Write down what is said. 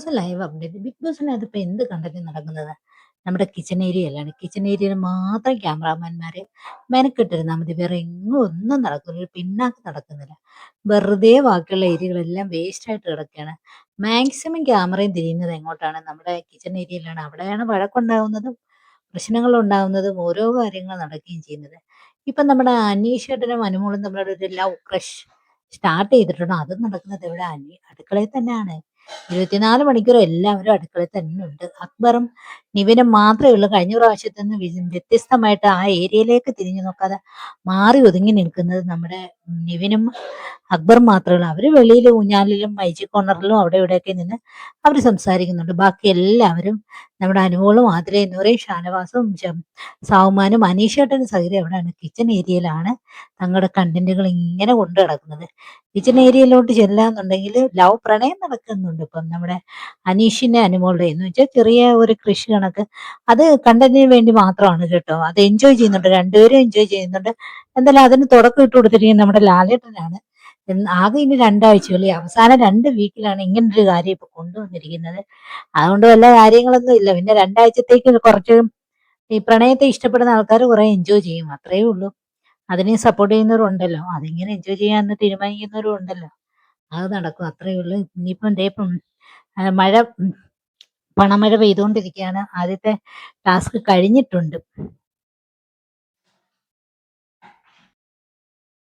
Boss live update. Big ബോസിനകത്ത് ഇപ്പൊ എന്ത് content നടക്കുന്നത്? നമ്മുടെ കിച്ചൺ ഏരിയയിലാണ്. കിച്ചൺ ഏരിയയിൽ മാത്രം ക്യാമറാമാൻമാരെ മെനക്കെട്ടിരുന്നാൽ മതി. വേറെ എങ്ങും ഒന്നും നടക്കില്ല. ഒരു പിന്നാക്കം നടക്കുന്നില്ല. വെറുതെ ബാക്കിയുള്ള ഏരിയകളെല്ലാം വേസ്റ്റ് ആയിട്ട് കിടക്കുകയാണ്. മാക്സിമം ക്യാമറയും തിരിയുന്നത് എങ്ങോട്ടാണ്? നമ്മുടെ കിച്ചൺ ഏരിയയിലാണ്. അവിടെയാണ് വഴക്കുണ്ടാകുന്നതും പ്രശ്നങ്ങൾ ഉണ്ടാകുന്നതും ഓരോ കാര്യങ്ങൾ നടക്കുകയും ചെയ്യുന്നത്. ഇപ്പം നമ്മുടെ അനീഷ് ഏട്ടനും അനുമോളും തമ്മിലുള്ള ഒരു ലവ് ക്രഷ് സ്റ്റാർട്ട് ചെയ്തിട്ടുണ്ട്. അത് നടക്കുന്നത് എവിടെ? അടുക്കളയിൽ തന്നെയാണ്. 24 മണിക്കൂറും എല്ലാവരും അടുക്കളയിൽ തന്നെ ഉണ്ട്. അക്ബറും നിവിനും മാത്രമേ ഉള്ളൂ കഴിഞ്ഞ പ്രാവശ്യത്തിൽ നിന്ന് വ്യത്യസ്തമായിട്ട് ആ ഏരിയയിലേക്ക് തിരിഞ്ഞു നോക്കാതെ മാറി ഒതുങ്ങി നിൽക്കുന്നത്. നമ്മുടെ നിവിനും അക്ബറും മാത്രമേ ഉള്ളൂ. അവര് വെളിയിൽ ഊഞ്ഞാലിലും മൈജി കോർണറിലും അവിടെ ഇവിടെയൊക്കെ നിന്ന് അവർ സംസാരിക്കുന്നുണ്ട്. ബാക്കി എല്ലാവരും നമ്മുടെ അനുമോളും ആതിരയും നൂറയും ഷാനവാസും സാവുമാനും അനീഷേട്ടനും സഹിതം എവിടെയാണ്? കിച്ചൺ ഏരിയയിലാണ് തങ്ങളുടെ കണ്ടന്റുകൾ ഇങ്ങനെ കൊണ്ടു നടക്കുന്നത്. കിച്ചൺ ഏരിയയിലോട്ട് ചെല്ലാന്നുണ്ടെങ്കിൽ ലവ് പ്രണയം നടക്കുന്നുണ്ട്. ഇപ്പം നമ്മുടെ അനീഷിന്റെ അനുമോളുടെ എന്ന് വെച്ചാൽ ചെറിയ ഒരു കൃഷി കണക്ക്. അത് കണ്ടന്റിന് വേണ്ടി മാത്രമാണ് കേട്ടോ. അത് എൻജോയ് ചെയ്യുന്നുണ്ട്, രണ്ടുപേരും എൻജോയ് ചെയ്യുന്നുണ്ട്. എന്തായാലും അതിന് തുടക്കം ഇട്ട് കൊടുത്തിരിക്കുന്നത് നമ്മുടെ ലാലേട്ടനാണ്. ആകെ ഇനി 2 ആഴ്ചകളിൽ അവസാന 2 വീക്കിലാണ് ഇങ്ങനൊരു കാര്യം ഇപ്പൊ കൊണ്ടുവന്നിരിക്കുന്നത്. അതുകൊണ്ട് വല്ല കാര്യങ്ങളൊന്നും ഇല്ല. പിന്നെ 2 ആഴ്ചത്തേക്ക് കുറച്ച് ഈ പ്രണയത്തെ ഇഷ്ടപ്പെടുന്ന ആൾക്കാർ കുറെ എൻജോയ് ചെയ്യും, അത്രയേ ഉള്ളൂ. അതിനെ സപ്പോർട്ട് ചെയ്യുന്നവരുണ്ടല്ലോ, അതിങ്ങനെ എൻജോയ് ചെയ്യാന്ന് തീരുമാനിക്കുന്നവരും ഉണ്ടല്ലോ. അത് നടക്കും, അത്രയേ ഉള്ളൂ. ഇനിയിപ്പം ദേ ഇപ്പം മഴ പണമഴ പെയ്തുകൊണ്ടിരിക്കുകയാണ്. ആദ്യത്തെ ടാസ്ക് കഴിഞ്ഞിട്ടുണ്ട്.